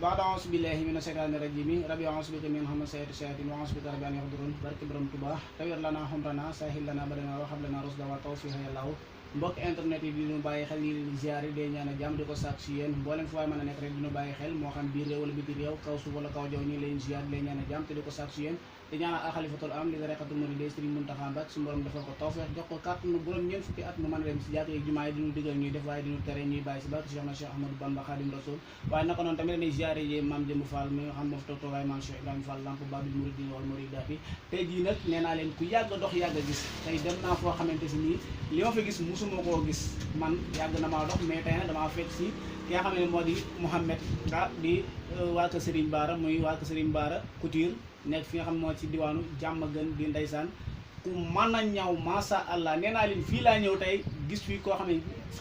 بعد أعوذ بالله من الشيطان الرجيم ربي أعوذ بك من همزات الشياطين وأعوذ بك رب أن يحضرون barke borom Tuubaa tawir lana xumrana sahil lana badana wa hab lana rusda wa tawfiqa ya Allah mbokk internet yi di ñu bàyyi xel ñi leen di ziare de ñaan jàmm di ko sàkk si yéen mboolem fu waay mën a nekk rek di ñu bàyyi xel moo xam biir réew wala biti réew kaw suuf wala kaw jaw ñi leen ziare di leen ñaan jàmm te di ko sàkk si yéen di ñaanal alxalifatul am li rekatul murid Sëriñ Muntaxa Mbàkke su borom defal ko tawfeex jox ko kàttanu borom ñeent fukki at mu mën a dem si jàkk yi jumaa yi di ñu digal ñuy def waaye di ñu tere ñuy bàyyi si barke Cheikh na Cheikh Ahmadou Bamba Xaadim Rasul waaye naka noonu tamit dañuy ziare yi maam Jëmb Fall mi nga xam moo fi toog toogaay maam Cheikh Ibrahima Fall lamp babil muridin wal muridaati tey jii nag nee naa leen ku yàgg dox yàgg a gis tey dem naa foo xamante si nii li ma fa gis musuma koo gis man yàgg na maa dox mais tey nag damaa fekk si ki nga xam ne moo di Mouhamed Ka di waa kër Serigne Bara muy waa kër Serigne Bara Couture nekk fi nga xam moo ci diwaanu Diamaguène di ndeysaan ku mën a ñaw masha Allah nee naa leen fii laa ñëw tey gis fii koo xam ne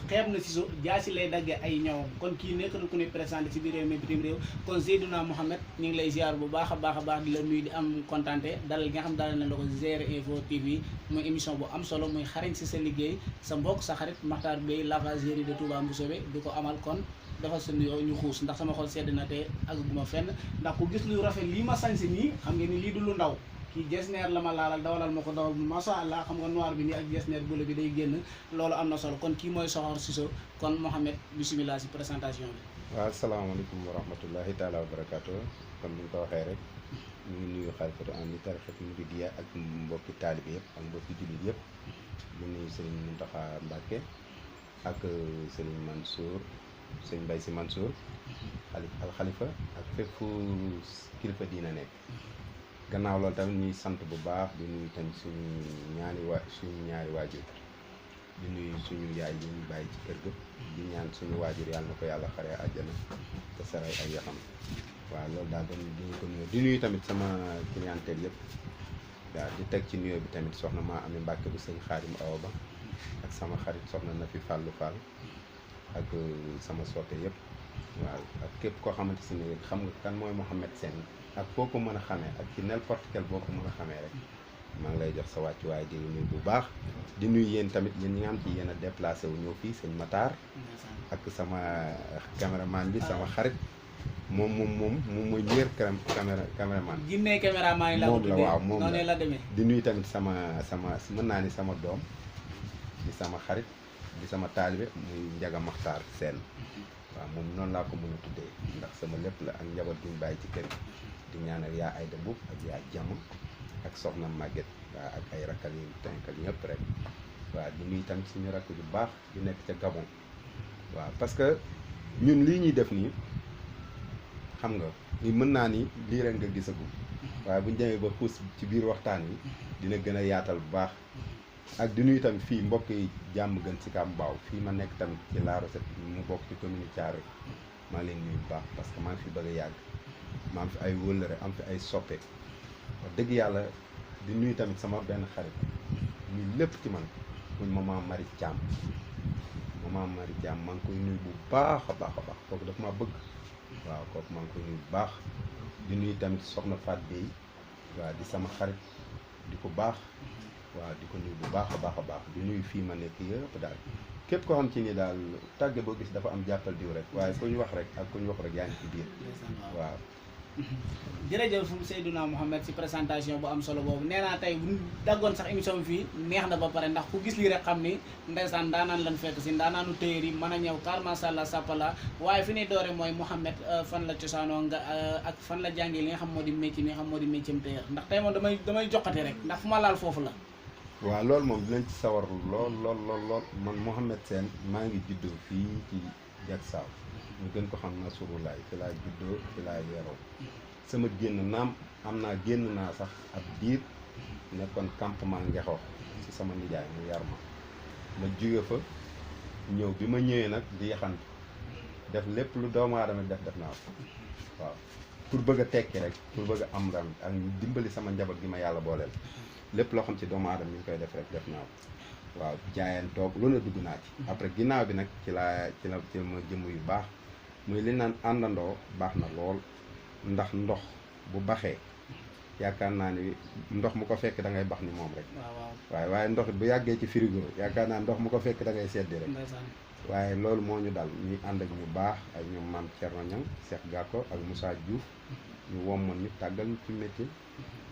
xeeb na si so jaasi lay daggee ay ñawam kon kii nekk na ku ne présenté si biir réew mi bitim réew kon Seydouna Mouhamed ñu ngi lay ziar bu baax a baax di la nuyu di am contenté dalal gi nga xam dalal na la ko GR Info TV muy émission bu am solo muy xarañ si sa liggéey sa mbokk sa xarit Makhtar Beye lavagérie de Touba Mboussobé di ko amal kon dafa sa nuyoo ñu xuus ndax sama xol sedd na te àgguma fenn ndax ku gis lu rafet lii ma sañse nii xam ngeen ni lii du lu ndaw kii jesneer la ma laalal dawalal ma ko dawal masha Allah xam nga noir bi nii ak jesneer bula bi day génn loolu am na solo kon kii mooy Soxor Cissokho kon Mouhamed bismillah si présentation bi. waaw asalaamaaleykum wa rahmatullahi taala wa barakaatu comme ni nga ko waxee rek ñu ngi nuyu xalifatu am ni tarixatu muridiyya ak mbokki taalibe yëpp ak mbokki jullit yëpp ñu nuyu Serigne Mountakha Mbacké ak Serigne Mansour Serigne Mbaye Sy Mansour alxalifa ak fépp fu kilifa diina nekk. gannaaw loolu tamit ñuy sant bu baax di nuyu tamit suñu ñaari waajur di nuyu suñu yaay yi ñu bàyyi ci kër ga di ñaan suñu waajur yàlla na ko yàlla xaree àjjana te saray ay yaxam waaw loolu daal dañu ko nuyu di nuyu tamit sama clientèle yëpp waaw di teg ci nuyoo bi tamit soxna maa amee Mbàkke bu sëñ Xaadim Awa Ba ak sama xarit soxna na fi Fàllu Fall ak sama soppe yëpp waaw ak képp koo xamante si ne xam nga kan mooy Mouhamed Sène ak foo ko mën a xamee ak ci n'importe quel boo ko mën a xamee rek maa ngi lay jox sa wàccuwaay di nuyu bu baax di nuyu yéen tamit yéen ñi nga xam ci yéen a déplacé wu ñëw fii sëñ Matar ak sama caméraman bi sama xarit moom mooy meilleur caméraman jinne caméraman yi la moom la waaw moom noonu la demee di nuyu tamit sama mën naa ni sama doom di sama xarit di sama taalibe muy Njaga Maxtaar Seen waaw moom noonu laa ko mën a tuddee ndax sama lépp la ak njaboot bi ñu bàyyi ci kër gi di ñaanal yaa Ayda Mbuub ak yaa Jàmm ak soxna Maguette waaw ak ay rakkal yi tenkal ñëpp rek waaw di nuyu tamit suñu rakk bu baax di nekk ca Gabon waaw parce que ñun lii ñuy def nii xam nga mën naa ni lii rek nga gisagum waaye bu ñu demee ba xuus ci biir waxtaan wi dina gën a yaatal bu baax ak di nuyu tamit fii mbokk yi Diamaguène Sicap Mbao fii ma nekk tamit ci La Recette mu bokk ci commune Thiaroye maa ngi leen nuyu bu baax parce que maa ngi fi bëgg a yàgg maa ngi fi ay wëllëre am fi ay soppe wax dëgg yàlla di nuyu tamit sama benn xarit muy lépp ci man muy maman Marie Thiam maa ngi koy nuyu bu baax a baax kooku daf maa bëgg waaw kooku maa ngi koy nuyu bu baax di nuyu tamit soxna Fat Bey waaw di sama xarit di ko baax waaw di ko nuyu bu baax a baax di nuyu fii ma nekk yëpp daal képp koo xam ci ni daal tàgge boo gis dafa am jàppal diw rek waaye ku ñu wax rek ak ku ñu wax rek yaa ngi ci biir waaw jërëjëf Seydouna Mouhamed si présentation bu am solo boobu nee naa tey bu ñu daggoon sax émission bi fii neex na ba pare ndax ku gis lii rek xam ni ndeysaan daanaan lan fekk si daanaanu téyeer yi mën a ñëw car masha Allah sàppala waaye fi ñuy doore mooy Mouhamed fan la cosaanoo nga ak fan la jàngee li nga xam moo di métier mi nga xam moo di métier téyeer ndax tey moom damay joxate rek ndax fu ma laal foofu la waaw loolu moom dinañ ci sawar lool man Mouhamed Sène maa ngi juddoo fii ci Diack Sao ñu gën ko xam na surulaay fi laa juddoo fi laa yeroo sama génn naam am naa génn naa sax ab diir nekkoon campement Ngexoox ci sama nijaay mu yar ma jóge fa ñëw bi ma ñëwee nag di yaxantu def lépp lu doomu aadama def naa ko waaw pour bëgg a tekki rek pour bëgg a am ram ak dimbali sama njaboot gi ma yàlla booleel lépp loo xam ci doomu aadama ñu ngi koy def rek def naa ko waaw jaayeen toog lu ne dugg naa ci après ginnaaw bi nag ci la ma jëmm yu baax muy li naan àndandoo baax na lool ndax ndox bu baxee yaakaar naa ni ndox mu ko fekk da ngay bax ni moom rek waaye ndox bu yàggee ci frigo yaakaar naa ndox mu ko fekk da ngay seddi rek waaye loolu moo ñu dal ñuy ànd ak ñu baax ak ñoom maam Thierno Niang Cheikh Gakko ak Moussa Diouf ñu wommoon ñu tàggal ñu ci métier.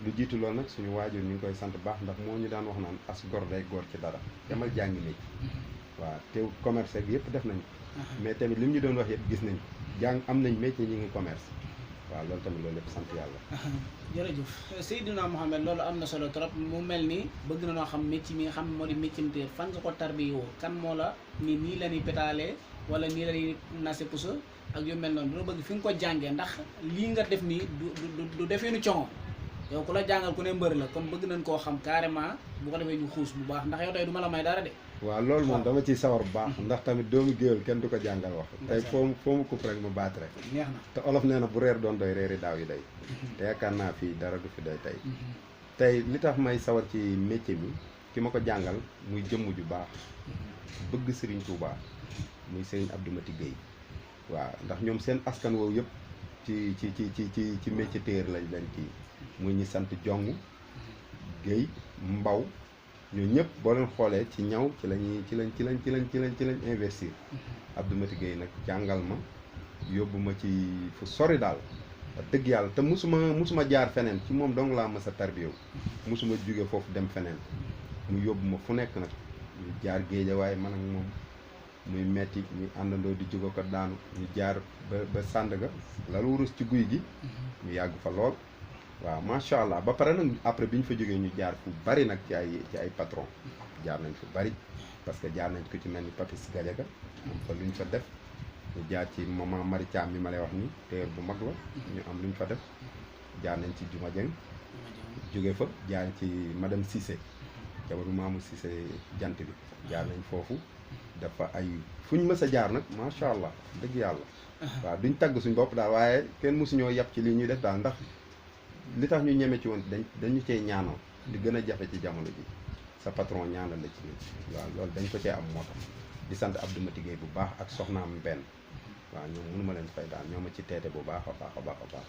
lu jiitu loolu nag suñu waajur ñu ngi koy sant baax ndax moo ñu daan wax naan as gor day góor ci dara demal jàngi métier. waaw te commerce ak yëpp def nañ ko. mais tamit li mu ñu doon wax yëpp gis nañ ko jàng am nañ métier ñi ngi commerce. waaw loolu tamit loolu lépp sant yàlla. jërëjëf Seydina Mohamed loolu am na solo trop mu mel ni bëgg na noo xam métier mi nga xam moo di métier téer fan nga ko tarbiyoo kan moo la ni nii la ñuy pétalee wala nii la ñuy nase pusa ak yu mel noonu dina bëgg fi nga ko jàngee ndax lii nga def nii du defeenu congo yow ku la jàngal ku ne mbër la kon bëgg nañ koo xam carrément bu ko defee ñu xuus bu baax ndax yow tey du ma la may dara de. waaw loolu moom dama ciy sawar bu baax ndax tamit doomu géwél kenn du ko jàngal wax tey foo mu kupp rek mu baat rek neex na te olof nee na bu reer doon doy reeri daaw yi day te yaakaar naa fii dara du fi doy tey li tax may sawar ci métier mi ki ma ko jàngal muy jëmm ju baax bëgg Serigne Touba muy Serigne Abdou Mati Gueye waaw ndax ñoom seen askan woowu yëpp ci métier téer lañ leen kii muy ñi sant jong Gueye Mbaw ñoo ñëpp boo leen xoolee ci ñaw ci lañ investir Abdou Mati Gueye nag jàngal ma yóbbu ma ci fu sori daal wax dëgg yàlla te musuma jaar feneen ci moom dong laa mës a tarbiyewu musuma jóge foofu dem feneen mu yóbbu ma fu nekk nag ñu jaar Géejawaay man ak moom muy metti ñu àndandoo di jóge ko daanu ñu jaar ba Sandaga lalu wurus ci guy gi ñu yàgg fa lool waaw macha allah ba pare nag après bi ñu fa jógee ñu jaar fu bari nag ci ay patron jaar nañ fu bari parce que jaar nañ ko ci mel ni Papis Gadiaga am fa lu ñu fa def ñu jaar ci maman Mari Thiam mi ma lay wax ni téer bu mag la ñu am lu ñu fa def jaar nañ ci Juma Dieng jóge fa jaar ci madame Cissé jabaru maamu Cissé jant bi jaar nañ foofu dafa ay fu ñu mës a jaar nag macha allah dëgg yàlla waaw duñ tagg suñ bopp daal waaye kenn mësuñoo yàpp ci lii ñuy def daal ndax li tax ñu ñeme ci woon dañu cee ñaanal di gën a jafe ci jamono ji sa patron ñaanal la ci nit waaw loolu dañ ko cee am moo tax di sant Abdou Mati Gueye bu baax ak soxnaam benn waaw ñoom mënu ma leen fay daal ñoo ma ci teete bu baax a baax a baax a baax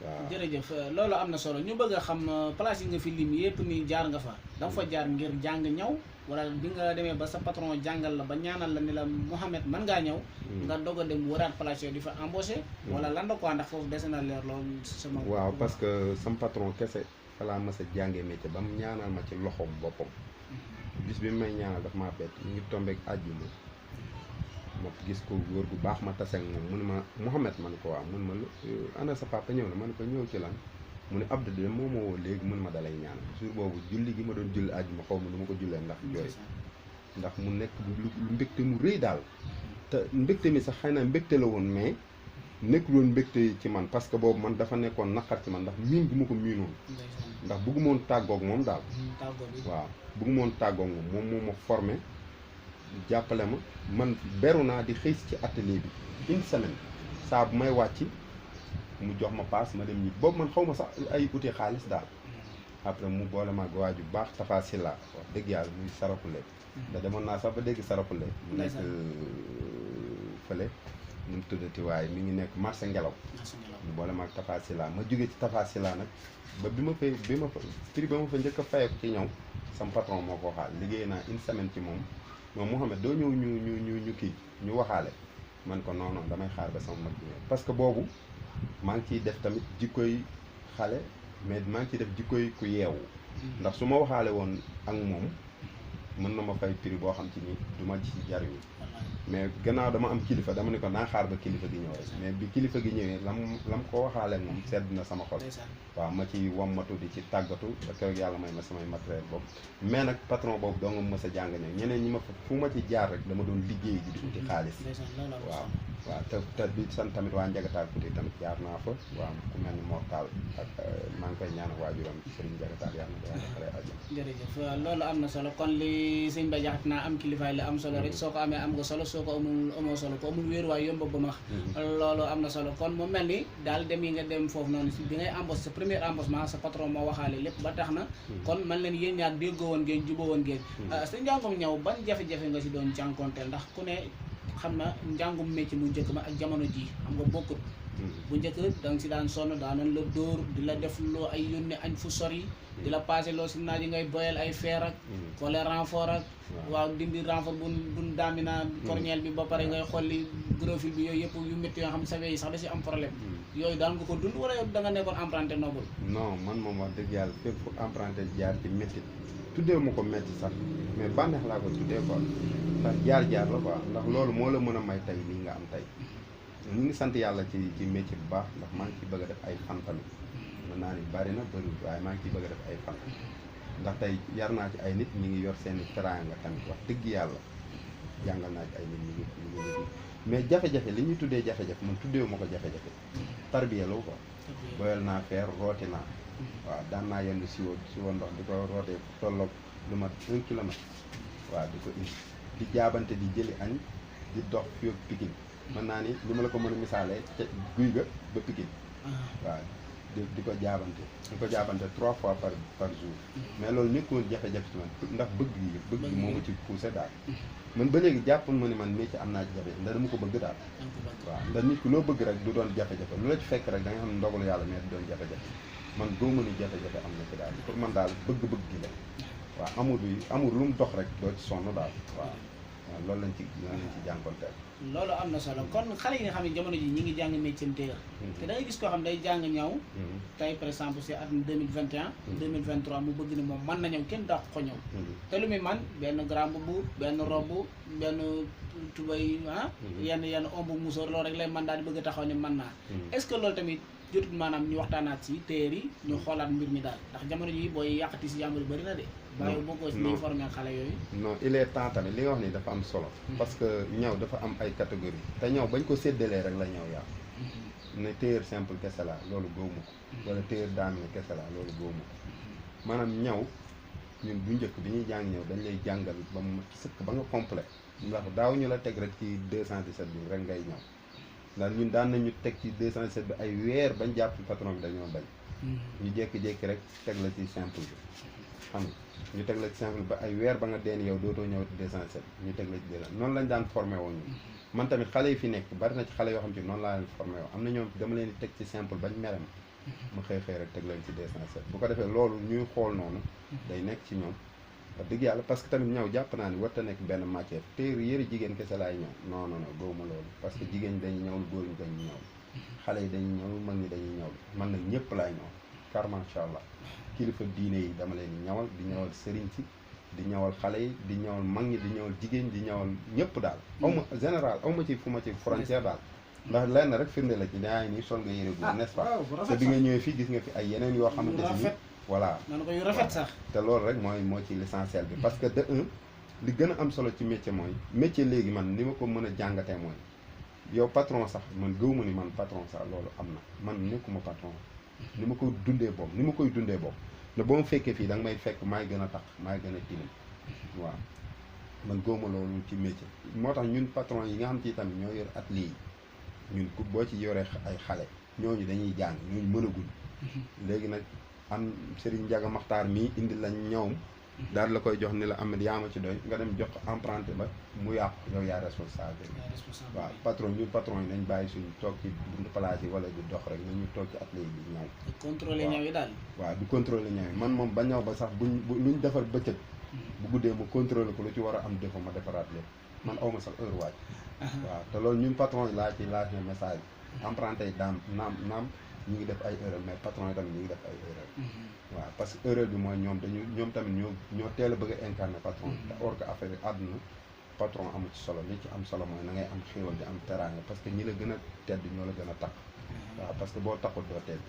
waaw jërëjëf loolu am na solo ñu bëgg a xam place yi nga fi lim yëpp ni jaar nga fa danga fa jaar ngir jàng ñaw wala bi nga demee ba sa patron jàngal la ba ñaanal la ni la Mohamed mën ngaa ñëw nga doog a dem waraat place yooyu di fa embauché wala lan la quoi ndax foofu dese na leer loolu sama waaw parce que sama patron kese falaa ma sa jàngee métier ba mu ñaanal ma ci loxoom boppam bis bi may ñaanal daf maa bett ñu ngi tombeek àjjuma ma gis ko góor gu baax ma tase ak moom mu ne ma Mohamed man ko waaw mun ma ana sa papa ñëw na man ko ñëw ci lan mu ne Abdou de moo ma woo léegi mun ma dalay ñaan jour boobu julli gi ma doon julli àjjuma xaw ma nu ma ko jullee ndax jooy ndax mu nekk lu mbégte mu rëy daal te mbégte mi sax xëy na mbégte la woon mais nekkul woon mbégte ci man parce que boobu man dafa nekkoon naqar ci man ndax miin gu ma ko miinoon ndax bëgguma woon tàggoog moom daal waaw bëgguma woon tàggoog moom moo ma formé jàppale ma man beru naa di xëy ci atelier bi une semaine saa bu may wàcc mu jox ma paas ma dem ñi boobu man xaw ma sax ay uti xaalis daal après mu boole ma waa ju baax Tafa Silla wax dëgg yàlla muy Saraxule da demoon naa sax ba dégg Saraxule mu nekk fële nu mu tuddati waaye mi ngi nekk marché ngelaw mu boole ma ak Tafa Silla ma jóge ci Tafa Silla nag ba bi ma fa prix ba ma fa njëkk a fayeeku ci ñëw sama patron moo ko waxaal liggéey naa une semaine ci moom Mohamed doo ñëw ñu kii ñu waxaale man ko non non damay xaar ba sama mag bi parce que boobu maa ngi ciy def tamit jikkoy xale mais maa ngi ciy def jikkoy ku yeewu ndax su ma waxaale woon ak moom mën na ma fay prix boo xam ci ni du ma ci jariñu mais gannaaw dama am kilifa dama ne ko naa xaar ba kilifa gi ñëw rek mais bi kilifa gi ñëwee lam ko waxaale ak moom sedd na sama xol waaw ma ci wommatu di ci tàggatu ba keroog yàlla may ma samay matériel boobu mais nag patron boobu doo nga mës a jàng ñëw ñeneen ñi ma fa fu ma ci jaar rek dama doon liggéey ji di uti xaalis waaw te di sant tamit waa Njagataal Kuti tamit jaar naa fa waaw ku mel ni Mortal ak maa ngi koy ñaan ak waajuram Serigne Njagataal yàlla na ko yàlla xare àjjana jërëjëf loolu am na solo kon li sëñ Ba jaxat naa am kilifaay la am solo rek soo ko amee am nga solo soo ko amul amoo solo ko amul wéeruwaay yomb ba max loolu am na solo kon mu mel ni daal dem yi nga dem foofu noonu bi ngay embauché sa premier embauchement sa patron moo waxaale lépp ba tax na kon man leen yéen ñaar déggoo woon ngeen juboo woon ngeen sa njàngum ñëw ban jafe-jafe nga si doon jànkonteel ndax ku ne xam na njàngum métier mu njëkk ma ak jamono ji xam nga bokkut bu njëkk da nga si daan sonn daanoon la dóor di la def loo ay yónne añ fu sori di la passé loo si naaj yi ngay boyal ay fer ak colle renfort ak waaw dindi renfort bun daamina cornière bi ba pare ngay xolli gros fil bi yooyu yëpp yu métti yoo xam sa yi sax da si am problème yooyu daan nga ko dund wala yow da nga nekkoon emprunté noble non man moom wax dëgg yàlla fépp fu emprunté jaar ci métti tuddee ma ko métti sax mais bànneex laa ko tuddee quoi ndax jaar-jaar la quoi ndax loolu moo la mën a may tey lii nga am tey ñu ngi sant yàlla ci métier bu baax ndax maa ngi ciy bëgg a def ay fan tamit mën naa ni bari na bëri waaye maa ngi ciy bëgg a def ay fan ndax tey yar naa ci ay nit ñi ngi yor seeni teraanga tamit wax dëgg yàlla jàngal naa ci ay nit ñi ngi mais jafe-jafe li ñuy tuddee jafe-jafe man tuddeewu ma ko jafe-jafe tarbiya la ko boyal naa feer rooti naa waaw daan naa yenn siwo ndox di ko rootee tolloog lu mat 1 kilomètre waaw di ko indi di jaabante di jëli añ di dox fii ak Pikine mën naa ni li ma la ko mën a misaalee ca guy ga ba Pikine waaw di ko jaabante 3 fois par jour mais loolu nekkul jafe-jafe ci man ndax bëgg yi moo ma ci poussé daal man ba léegi jàppul ma ni man métier am naa ci jafe ndax dama ko bëgg daal waaw ndax nit ki loo bëgg rek du doon jafe-jafe lu la ci fekk rek da nga xam ne ndogalu yàlla mais du doon jafe-jafe man doo mën a jafe-jafe am na ci daal pour man daal bëgg-bëgg gi la waaw amul lu mu dox rek doo ci sonn daal waaw loolu lañ ci jànkonteel loolu am na solo kon xale yi nga xam ne jamono ji ñi ngi jàng métier tailleur te da ngay gis koo xam day jàng ñaw tey par exemple si at 2021 2023 mu bëgg ni moom mën na ñëw kenn dàq ko ñëw te lu muy man benn grand boubou benn robe benn tubay yenn ombu musóor loolu rek lay man daal di bëgg a taxaw ni mën naa est-ce que loolu tamit jotut maanaam ñu waxtaanaat si tailleur yi ñu xoolaat mbir mi daal ndax jamono ji booy yàqati si jàmbur bëri na de bàyyi bokkoo si ñuy formé xale yooyu non il est temps tamit li nga wax ni dafa am solo parce que ñaw dafa am ay catégorie te ñaw bañ ko séddalee rek la ñaw yàqu ne tailleur simple kese la loolu góomu ko wala tailleur daamine kese la loolu góomu ko maanaam ñaw ñun bu njëkk bi ñuy jàng ñëw dañ lay jàngal ba mu sëkk ba nga complet ndax daaw ñu la teg rek ci 217 bi rek ngay ñëw ndax ñun daan nañu teg ci 217 bi ay weer bañ jàpp patron bi dañoo bañ ñu jékki-jékki rek teg la ci simple bi xam nga ñu teg la ci simple ba ay weer ba nga deen yow dootoo ñëw 207 ñu teg la ci 200 noonu lañ daan formé woon ñu man tamit xale yi fi nekk bari na ci xale yoo xam ci noonu laa leen formé woon am na ñoom dama leen di teg ci simple bañ merem mu xëy rek teg leen ci 207 bu ko defee loolu ñuy xool noonu day nekk ci ñoom wax dëgg yàlla parce que tamit ñëw jàpp naa ni warta nekk benn matière téer yëri jigéen kese laay ñëw non non non gëwuma loolu parce que jigéen ñi dañuy ñëwul góor ñi dañuy ñëw xale yi dañuy ñëw mag ñi dañuy ñëw man nag ñëpp laay ñëw car macha allah kilifa diine yi dama leen di ñawal di ñawal sëriñ si di ñawal xale yi di ñawal mag ñi di ñawal jigéen di ñawal ñëpp daal awma général awma ci fu ma ci frontière daal ndax lenn rek firnde la ci daa nii sol nga yëre gu n'est-ce pas te bi nga ñëwee fii gis nga fi ay yeneen yoo xamante ni voilà man ko yu rafet sax te loolu rek moo ci l'essentiel bi parce que de un li gën a am solo ci métier mooy métier léegi man ni ma ko mën a jàngatee mooy yow patron sax man gëwuma ni man patron sax loolu am na man nekkuma patron ni ma ko dundee boobu ni ma koy dundee boobu ne boo ma fekkee fii da nga may fekk maay gën a tax maay gën a tilim waaw man gëwuma loolu ci métier moo tax ñun patron yi nga xam ci tamit ñoo yor atelier yi ñun boo ci yoree ay xale ñooñu dañuy jàng ñooñu mënagul léegi nag am Serigne Ndiaga Maxtaar mii indi la ñawum daal la koy jox ni la am yaa ma ci doy nga dem jox emprunté ba mu yàqu yow yaa responsable waaw patron ñun patron yi nañ bàyyi suñu toog ci buntu place yi wala di dox rek nañu toog ci atelier bi ñaw contrôler ñaw yi daal waaw du contrôler ñaw yi man moom ba ñaw ba sax luñ defar bëccëg bu guddee mu contrôler ko lu ci war a am défaut ma defaraat lépp man awma sax heure waaj waaw te loolu ñun patron yi laa ci laaj na message emprunté yi naam ñu ngi def ay erreur mais patron yi tamit ñu ngi def ay erreur waaw parce que erreur bi mooy ñoom tamit ñoo teel a bëgg a incarner patron te or que affaire yi àdduna patron amu ci solo li ci am solo mooy na ngay am xéwal di am teraanga parce que ñi la gën a tedd ñoo la gën a takk waaw parce que boo takkul doo tedd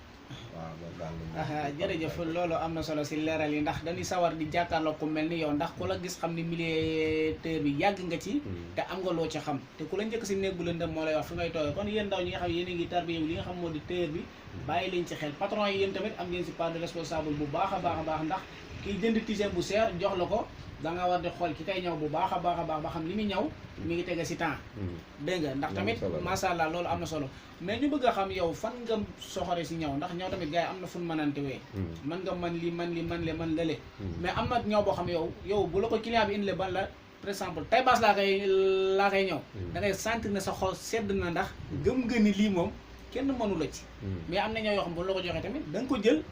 waaw loolu daal la jërëjëf loolu am na solo si leeral yi ndax dañuy sawar di jàkkaarloo ku mel ni yow ndax ku la gis xam ni milieu bi yàgg nga ci te am nga loo ci xam te ku la njëkk si néeg bu lëndëm moo lay wax fi ngay toogee kon yéen ndaw ñi nga xam yéen a ngi tarbiya li nga xam moo di tailleur bi bàyyi leen ci xel patron yi yéen tamit am ngeen si part de responsable bu baax a baax ndax kiy jënd tisane bu seer jox la ko da nga war di xool ki kay ñaw bu baax a baax ba xam li muy ñaw mi ngi tege si temps dégg nga ndax tamit masha Allah loolu am na solo mais ñu bëgg a xam yow fan nga soxore si ñaw ndax ñaw tamit gars yi am na fu mënante wee man nga man lële mais am na ñaw boo xam yow bu la ko client bi indile ban la par exemple tay baas laa koy ñëw da ngay sentir ne sa xol sedd na ndax gëm nga ni lii moom kenn mënu la ci mais am na ñëw yoo xam bu la ko joxee tamit da nga ko jël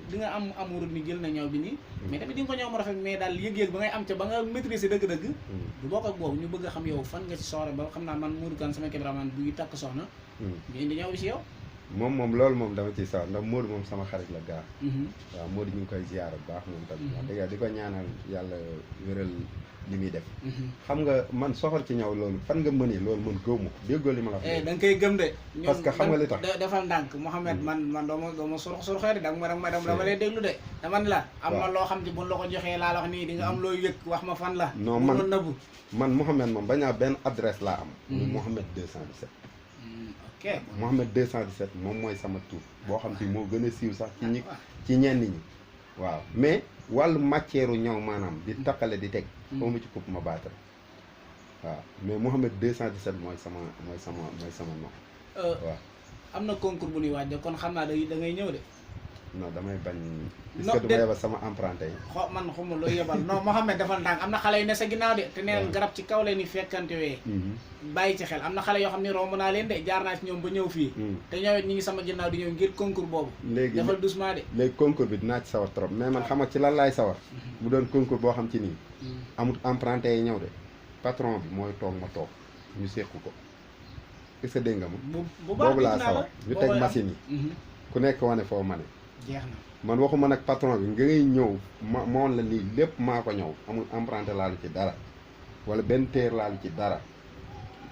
di nga am amour ni jël na ñëw bi nii mais tamit di nga ko ñëw mu rafet mais daal yëg-yëg ba ngay am ca ba nga maîtriser dëgg-dëgg du bokk ak boobu ñu bëgg a xam yow fan nga ci soxla ba xam naa man Modou Kane sama cameraman buy takk soxna ñu indi ñëw bi si yow moom loolu moom dama ciy sawar ndax Modou moom sama xarit la gaa waaw Modou ñu ngi koy ziar bu baax moom tamit wax dëgg di ko ñaanal yàlla wéral li muy def xam nga man soxor ci ñaw loolu fan nga mënee loolu man gëw ma ko déggoo li ma la wax da nga koy gëm de parce que xam nga li tax defal ndànk Mouhamed man dooma surxee de dama lay déglu de dama ne la am na loo xam ne buñ la ko joxee laa la wax nii di nga am looy yëg wax ma fan la non man Mouhamed moom bañaa benn adresse laa am muy Mouhamed 217 ok Mouhamed 217 moom mooy sama tur boo xam te moo gën a siiw sax ci ñenn ñi waaw mais wàllu matière ñaw maanaam di taqale di teg xawma ci coupe ma baatare waaw mais Mouhamed 217 mooy sama nom waaw am na concours bu ñuy waaj de kon xam naa da ngay ñëw de non damay bañ est-ce que du ma yebal sama emprunté yi man xuma looy yebal non Mouhamed defal ndànk am na xale yu ne sa ginnaaw de te neen garab ci kaw leen ni fekkante wee bàyyi ci xel am na xale yoo xam ne romb naa leen de jaar naa ci ñoom ba ñëw fii te ñëwet ñi ngi sama ginnaaw di ñëw ngir concours boobu léegi defal doucement de léegi concours bi dinaa ci sawar trop mais man xam nga ci lan laay sawar mu doon concours boo xam ci nii amul emprunté yi ñëw de patron bi mooy toog ma toog ñu séq ko est-ce que dégg nga ma boobu laa sawar ñu teg machine yi ku nekk wane foo ma ne jeex na man waxuma nag patron bi nga ngay ñëw ma woon la nii lépp maa ko ñëw amul emprunté laalu ci dara wala benn téer laalu ci dara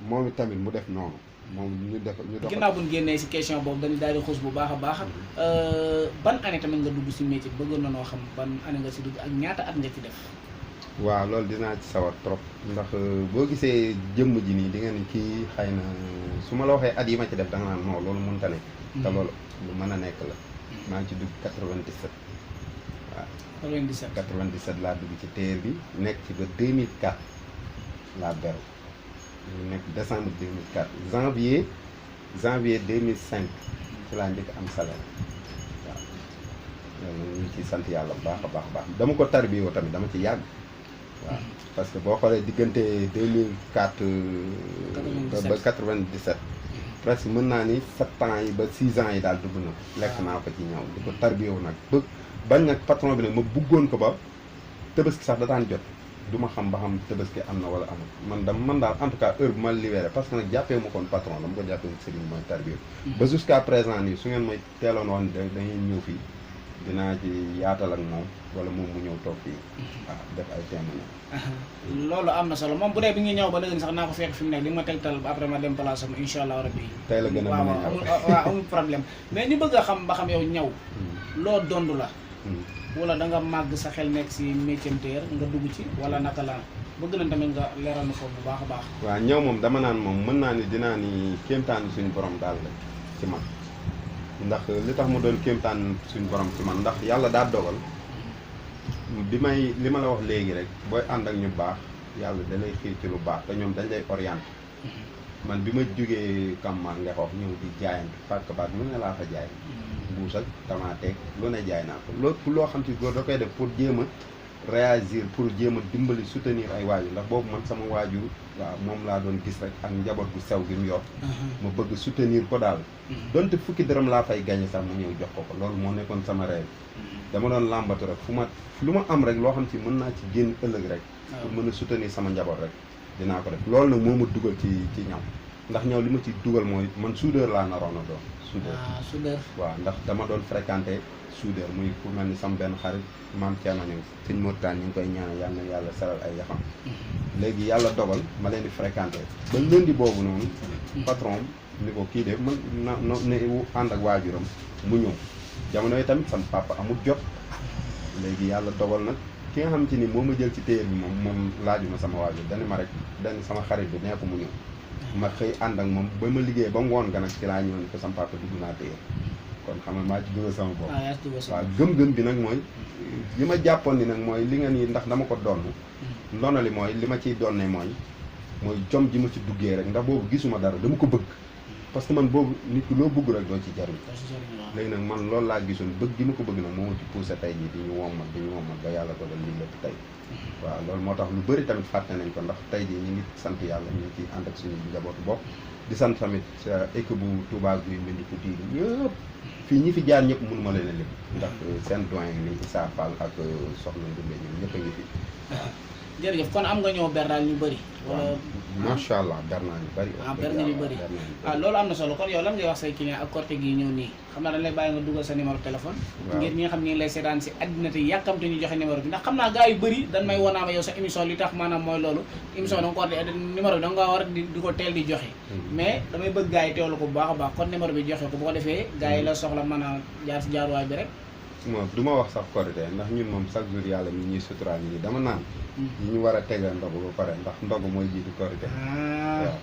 moom it tamit mu def noonu moom ñu dox ginnaaw bu ñu génnee si question boobu dañu daal di xuus bu baax a baax ban année tamit nga dugg si métier bëggoon na noo xam ban année nga si dugg ak ñaata at nga ci def waaw loolu dinaa ci sawar trop ndax boo gisee jëmm ji nii di nga ni kii xëy na su ma la waxee at yi ma ci def da nga naan non loolu mënta ne te loolu lu mën a nekk la maa ngi ci dugg 97 waaw 97 laa dugg ci téer bi nekk ci ba 2004 laa beru ñu nekk décembre 2004 janvier 2005 ci laa njëkk am salaire waaw loolu ñu ngi ciy sant yàlla bu baax a baax dama ko tarbiyoo tamit dama ci yàgg waaw parce que boo xoolee diggante 2004 ba 97 presque mën naa ni 7 ans yi ba 6 ans yi daal dugg na ko lekk naa ko ci ñaw di ko tarbiyoo nag bëgg bañ nag patron bi nag ma bëggoon ko ba Tabaski sax da daan jot du ma xam ba xam Tabaski am na wala amul man daal en tout cas heure bu ma libéré parce que nag jàppee ma koon patron dama ko jàppee sëriñ mooy tarbiyoo ba jusqu'à présent nii su ngeen may teeloon woon dañuy ñëw fii dinaa ci yaatal ak moom wala moom mu ñëw toog fii waaw def ay témoignage loolu am na solo moom bu dee bi ngi ñëw ba dëgg sax naa ko fekk fi mu nekk di nga ma tegtal après ma dem place am incha allah rabbi tey la gën a mën a ñëw waaw amul problème mais ñu bëgg a xam ba xam yow ñaw loo dond la wala da nga màgg sa xel nekk si métier tailleur nga dugg ci wala naka la bëgg nañ tamit nga leeral na foofu bu baax a baax waaw ñëw moom dama naan moom mën naa ni dinaa ni kéemtaan suñu borom daal la ci man ndax li tax mu doon kéemtaan suñu borom ci man ndax yàlla daa dogal li ma la wax léegi rek booy ànd ak ñu baax yàlla da lay xiir ci lu baax te ñoom dañ lay orienté man bi ma jógee Kamar nga wax ñëw di jaayante fàkk baat lu ne laa fa jaay mbuus ak tamaate lu ne jaay naa ko loo xam ci góor da koy def pour jéem a réagir pour jéem a dimbali soutenir ay waajur ndax boobu man sama waajur waaw moom laa doon gis rek ak njaboot bu sew gi mu yor ma bëgg soutenir ko daal donte fukki dërëm laa fay gañe sax mu ñëw jox ko loolu moo nekkoon sama rêve dama doon làmbatu rek lu ma am rek loo xam ci mën naa ci génn ëllëg rek pour mën a soutenir sama njaboot rek dinaa ko def loolu nag moo ma dugal ci ñaw ndax ñaw li ma ci dugal mooy man soudeur laa naroon a doon soudeur waaw ndax dama doon fréquenté soudeur muy ku mel ni sama benn xarit maam Thierno ñu sëñ Mourtaan ñu ngi koy ñaanal yàlla na yàlla seral ay yaxam léegi yàlla dogal ma leen di fréquenté ba lundi boobu noonu patron ni ko kii de man na ànd ak waajuram mu ñëw jamono yi tamit sama papa amul jot léegi yàlla dogal nag ki nga xam ci ni moo ma jël ci téer bi moom laajuma sama waajur dani ma rek dani sama xarit bi nee ko mu ñëw ma xëy ànd ak moom ba ma liggéey ba ngoon nga nag ci laa ñëw ni ko sama papa dugg naa téer kon xam nga maa ci dugal sama bopp waaw gëm-gëm bi nag mooy li ma jàppoon ni nag mooy li nga nii ndax dama ko donn ndono li mooy li ma ciy donne mooy jom ji ma ci duggee rek ndax boobu gisuma dara dama ko bëgg parce que man boobu nit ki loo bëgg rek doo ci jariñ léegi nag man loolu laa gisoon bëgg gi ma ko bëgg nag moo ma ci poussé tey jii di ñu wommat ba yàlla dogal lii lépp tey waaw loolu moo tax lu bëri tamit fàtte nañ ko ndax tey jii ñu ngi sant yàlla ñu ngi ciy ànd ak suñu njabootu bopp di sant tamit équipe bu Touba Guy Mbind Couture ñëpp fii ñi fi jaar ñëpp mënu ma leen a lim ndax seen doyen ni Issa Fall ak soxna Ndumbe ñoom ñëpp a ngi fi. jërëjëf kon am nga ñëw ber daal ñu bëri. wala macha allah ber naa ñu bëri. ber nga ñu bëri loolu am na solo kon yow lan ngay wax say client ak Korité gi ñëw nii xam naa dañ lay bàyyi nga dugal sa numéro téléphone. ngir ñi nga xam ne lay seetaan si àddina te yàkkamte ñu joxe numéro bi ndax xam naa gars yu bëri dañ may wonaama yow sa émission li tax maanaam mooy loolu émission da nga ko war numéro bi da nga war di ko teel di joxe mais damay bëgg gars yi teewlu ko bu baax a baax kon numéro bi joxe ko bu ko defee gars yi la soxla mën a jaar si jaaruwaay bi rek. moom du ma wax sax Korité ndax ñun moom chaque jour yàlla mi ñuy suturaal ñi dama naan yi ñu war a tegal ndogu ba pare ndax ndogu mooy jiitu Korité waaw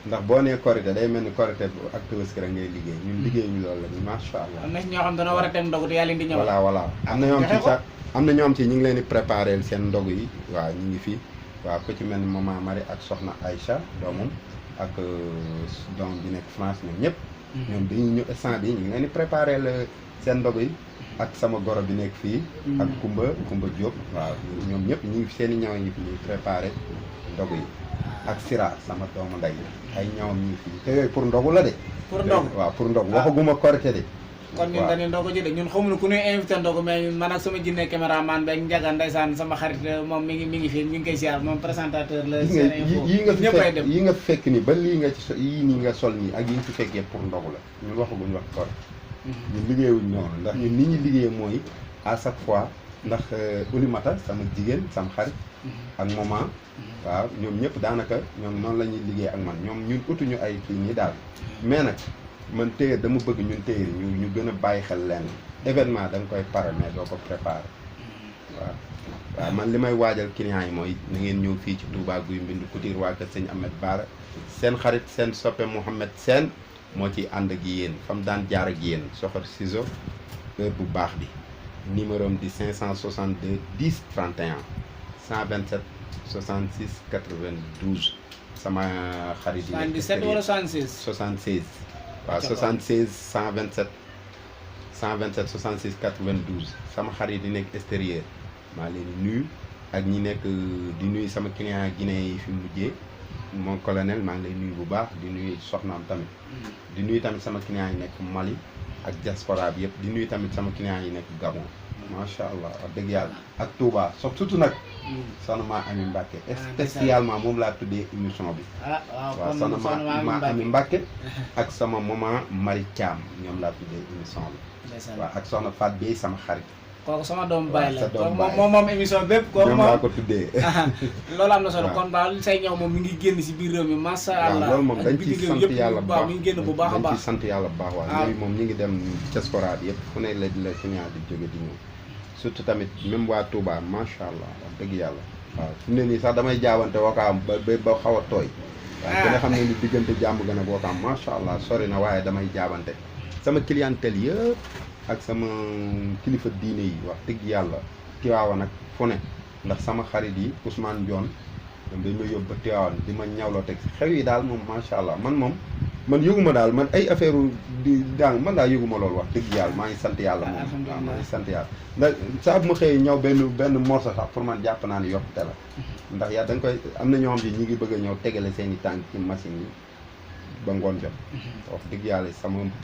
ndax boo nee Korité day mel ni Korité ak Tabaski rek ngay liggéey ñun liggéey ñu loolu la macha allah. am na si ñoo xam dana war a teg ndogu te yàlla di ñëw. voilà am na ñoom ci sax am na ñoom ci ñu ngi leen di préparé seen ndogu yi waaw ñu ngi fii waaw ku ci mel ni maman Marie ak soxna Aïcha doomam ak doom bi nekk France ñoom ñëpp ñoom dañuy ñëw instant bi ñu ngi leen di préparé seen ndogu yi ak sama goro bi nekk fii ak Kumba Diop waaw ñoom ñëpp ñu ngi seen i ñaw yi fi ñuy préparé ndogu yi ak Sira sama doomu nday ay ñawam ñu ngi fii te yooyu pour ndogu la de pour ndogu waaw pour ndogu waxaguma Korité de kon ñun dañuy ndogu ji de ñun xamuñu ku ñuy invité ndogu mais man ak sama jinne caméraman beeg Njaga ndeysaan sama xarit moom mi ngi fii mi ngi koy siyaar moom présentateur la yi nga fekk ni ba lii nga ci yii nii nga sol nii ak yi nga fi fekk yëpp pour ndogu la ñun waxaguñ wax Korité ñun liggéeyuñ noonu ndax ñun ni ñu liggéey mooy à chaque fois ndax Oulimata sama jigéen sama xarit ak maman waaw ñoom ñëpp daanaka ñoom noonu la ñuy liggéey ak man ñoom ñun utuñu ay kii nii daal mais nag man téye dama bëgg ñun téye ñu gën a bàyyi xel lenn événement da nga koy pare mais doo ko préparé waaw man li may waajal clients yi mooy na ngeen ñëw fii ci Touba Guy Mbind Couture waa kër sëñ Ahmed Bara seen xarit seen soppe Mouhamed Sène moo ciy ànd ak yéen fa mu daan jaar ak yéen soxor ciseau heure bu baax bi numéro am di 562 10 31 127 66 92 sama xarit yi 77 wala 76 76 waaw 76 127 66 92 sama xarit yi nekk extérieur maa leen di nuyu ak ñi nekk di nuyu sama client Guinée yi fi mujjee mon colonel maa ngi lay nuyu bu baax di nuyu soxnaam tamit di nuyu tamit sama client yi nekk Mali ak diaspora bi yëpp di nuyu tamit sama client yi nekk Gabon macha allah wax dëgg yàlla ak Touba surtout nag soxna maa Ami Mbacke spécialement moom laa tuddee émission bi waaw soxna maa Ami Mbacke ak sama maman Marie Thiam ñoom laa tuddee émission bi waaw ak soxna Fat Bey sama xarit kooku sama doom baay la moom émission bépp kooku moom laa ko tuddee loolu am na solo kon daal say ñëw moom mi ngi génn si biir réew mi masha Allah loolu moom dañ ciy sant yàlla bu baax mi ngi génn bu baax a baax dañ ciy sant yàlla bu baax waaw ñooyu moom ñu ngi dem diaspora bi yëpp fu ne la client di jóge di ñëw surtout tamit même waa Touba macha allah wax dëgg yàlla waaw fu ne nii sax damay jaabante Wakaam ba xaw a tooy waaw ku ne xam ne ni diggante jàmm gën a Wakaam macha allah sori na waaye damay jaabante sama clientèle yëpp ak sama kilifa diine yi wax dëgg yàlla Tiwaawan nag fu ne ndax sama xarit yi Ousmane Dione ñoom dañ ma yóbbu ba Tiwaawan di ma ñawloo teg si xew yi daal moom macha allah man yëguma daal man ay affaire di daal man daal yëguma loolu wax dëgg yàlla maa ngi sant yàlla moom waaw maa ngi sant yàlla ndax saa bu ma xëyee ñëw benn morceau sax pour man jàpp naa ni yokkute la ndax yaa da nga koy am na ñoo xam ne ñi ngi bëgg a ñëw tegale seen i tànk ci machine yi ba ngoon jot wax dëgg yàlla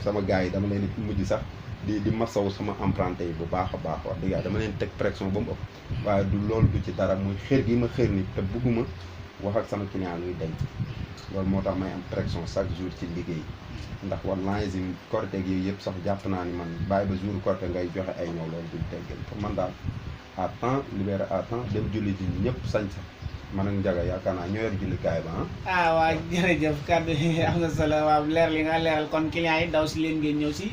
sama gars yi dama leen di mujj sax di masaw sama emprunté yi bu baax a baax wax dëgg yàlla dama leen teg pression ba mu ëpp waaye du loolu du ci dara muy xër gi ma xër ni te bëgguma wax ak sama client luy denc loolu moo tax may am pression chaque jour ci liggéey ndax wallahi si Korité gi yëpp sax jàpp naa ni man bàyyi ba jour Korité ngay joxe ay ñëw loolu duñ teggeel pour man daal à temps libéré à temps dem julli ji ñëpp sañ sa man ak Njaga yaakaar naa ñoo yor jullikaay ba waaw jërëjëf kàddu yi am na solo waaw leer li nga leeral kon client yi daw si leen ngeen ñëw si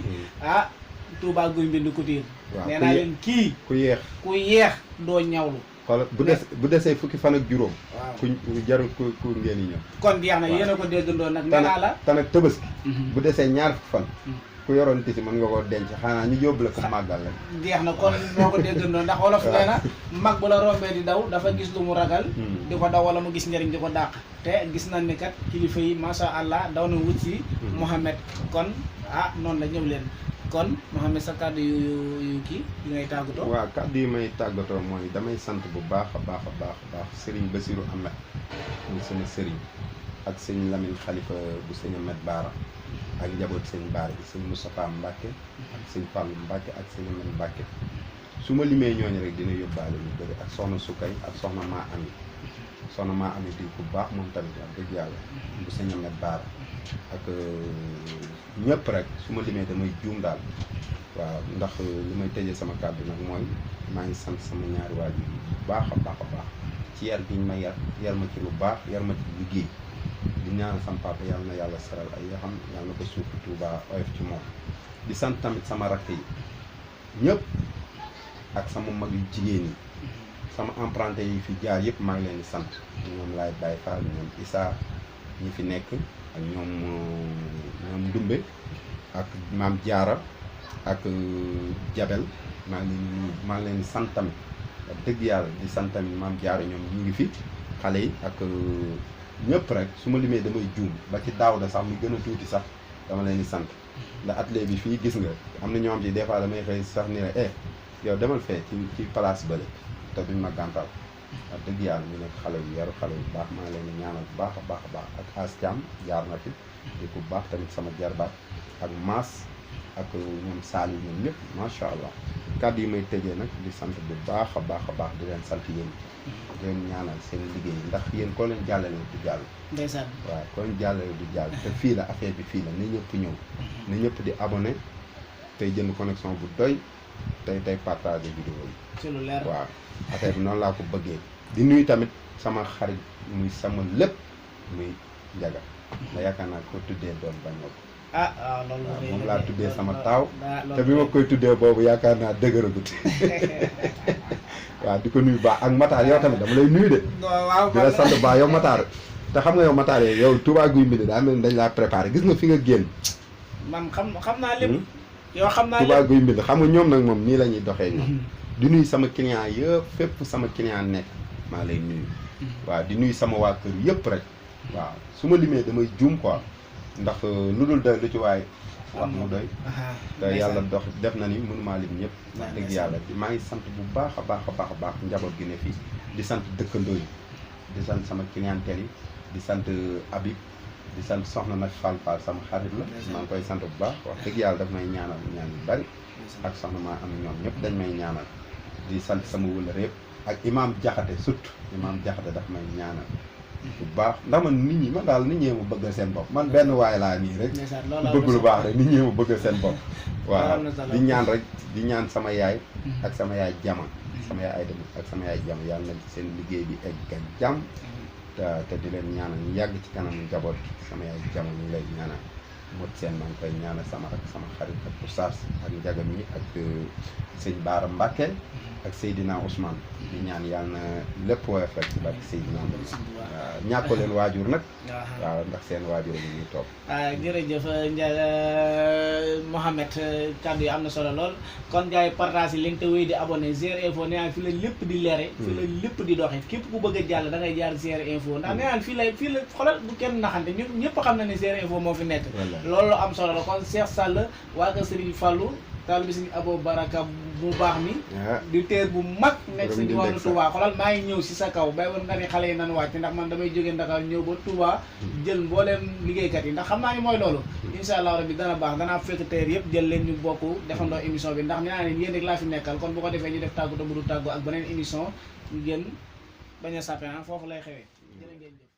Touba Guy Mbind Couture nee naa leen kii ku yeex doo ñawlu xoolal bu desee fukki fan ak juróom ku jarul ku ngeen yi ñëw kon jeex na yéen a ko déggandoo nag nee naa la te nag Tabaski bu desee ñaar fukki fan ku yoroon tisi mën nga ko denc xanaa ñu yóbbu la ko màggal rek jeex na kon moo ko déggandoo ndax olof nee na mag bu la rombee di daw dafa gis lu mu ragal di ko daw wala mu gis njëriñ di ko dàq te gis nañ ni kat kilifa yi masha Allah daw na wut si Mouhamed kon noonu la ñëw leen kon Mouhamed sa kàddu yu kii yi ngay tàggatoo waaw kàddu yi may tàggatoo mooy damay sant bu baax a baax Serigne Bassirou Ahmed muy sama Serigne ak sëñ Lamine Khalifa bu sëñ Ahmed Baara ak njaboot sëñ Baara bi sëñ Moustapha Mbacke ak sëñ Fallou Mbacke ak sëñ Ahmed Mbacke su ma limee ñooñu rek dina yóbbaale lu bëri ak soxna Sukay ak soxna maa ami di ku baax moom tamit wax dëgg yàlla bu sëñ Ahmed Baara ak ñëpp rek su ma limee damay juum daal waaw ndax li may tëjee sama kàddu nag mooy maa ngi sant sama ñaari waajur bu baax a baax ci yar gi ñu ma yar ma ci lu baax yar ma ci liggéey di ñaanal sama papa yàlla na yàlla saral ay yoo xam yàlla na ko suuf Tuuba oyof ci moom di sant tamit sama rakk yi ñëpp ak sama mag yu jigéen yi sama emprunté yi fi jaar yëpp maa ngi leen di sant ñoom laay Baye Fall ñoom Issa ñi fi nekk ak ñoom Ndumbe ak maam Jaara ak Jabel maa ngi leen di sant tamit wax dëgg yàlla di sant tamit maam Jaara ñoom ñu ngi fi xale yi ak ñëpp rek su ma limee damay juum ba ci Daawda sax mu gën a tuuti sax dama leen di sant ndax atelier bi fii gis nga am na ñoo xam ci des fois damay xëy sax ni la yow demal fee ci place bële te duñ ma gàntal wax dëgg yàlla ñu nekk xale yu yaru xale yu baax maa ngi leen di ñaanal bu baax a baax ak As Thiam jaar na fi di ku baax tamit sama jarbaat ak Maas ak ñoom Saliou ñoom ñëpp macha allah kàddu yi may tëjee nag di sant bu baax a baax di leen sant yéen di leen ñaanal seen liggéey ndax yéen koo leen jàllale du jàll ndeysaan waaw koo leen jàllale du jàll te fii la affaire bi fii la na ñëpp ñëw na ñëpp di abonné tey jënd connexion bu doy tey partager vidéo yi ci lu leer waaw affaire bi noonu laa ko bëggee di nuyu tamit sama xarit muy sama lépp muy Njaga da yaakaar naa ko tuddee doon bañ ko loolu moom laa tuddee sama taaw te bi ma koy tuddee boobu yaakaar naa dëgëragut waaw di ko nuyu baax ak Matar yow tamit dama lay nuyu de waaw di la sant baax yow Matar te xam nga yow Matar yow Touba Guy Mbind daa mel ni dañ laa préparé gis nga fi nga génn man xam naa lépp yow xam naa Touba Guy Mbind xam nga ñoom nag moom nii la ñuy doxee ñoom di nuyu sama client yëpp fépp sama client nekk maa lay nuyu waaw di nuyu sama waa kër yëpp rek waaw su ma limee damay juum quoi ndax lu dul doy lu ci waay wax mu doy te yàlla def na ni mënumaa lim ñëpp wax dëgg yàlla maa ngi sant bu baax a baax njaboot gi ne fii di sant dëkkandoo yi di sant sama clientèle yi di sant Habib di sant soxna nag Fall sama xarit la maa ngi koy sant bu baax wax dëgg yàlla daf may ñaanal ñaan yu bari ak soxna maa am ñoom ñëpp dañ may ñaanal di sant sama wëllëre yëpp ak imam Jaxate surtout imam Jaxate daf may ñaanal bu baax ndax man nit ñi man daal nit ñee ma bëgg seen bopp man benn waay laa nii rek bëgg lu baax rek nit ñee ma bëgg seen bopp waaw di ñaan rek di ñaan sama yaay ak sama yaay jama sama yaay ay dem ak sama yaay jama yàlla na seen liggéey bi egg ak jàmm te di leen ñaanal ñu yàgg ci kanam njaboot sama yaay jama ñu lay ñaanal mot seen maa ngi koy ñaanal sama rak sama xarit ak Oustaz ak njaga mi ak sëñ Baara Mbacke ak Seydina Ousmane di ñaan yàlla na lépp woyof rek ci barke Seydina waaw ñàkko leen waajur nag waaw ndax seen waajur yi ñuy toog jërëjëf Ndiaga Mohamed kàddu yi am na solo lool kon gars yi partage yi link te wéy di abonné GR Info nee naa fi la lépp di leere fi la lépp di doxe képp ku bëgg a jàll da ngay jaar GR Info ndax nee naa fii la xoolal bu kenn naxante ñëpp xam na ne GR Info moo fi nekk loolu am solo la kon Cheikh Sall waa kër Serigne Fallou taalibe Serigne Abo Baraka bu baax mi di teer bu mag nekk si diwaanu Touba xoolal maa ngi ñëw si sa kaw bay woon nga ni xale yi nan wàcc ndax man damay jógee Ndakaar ñëw ba Touba jël mbooleem liggéeykat yi ndax xam naa ni mooy loolu incha allah rabbi dana baax danaa fekk teer yëpp jël leen ñu bokk defandoo émission bi ndax nee naa ne yéen rek laa fi nekkal kon bu ko defee ñu def tàggu te bu du tàggu ak beneen émission ñu génn bañ a sàppe foofu lay xewee jërë ngeen jëf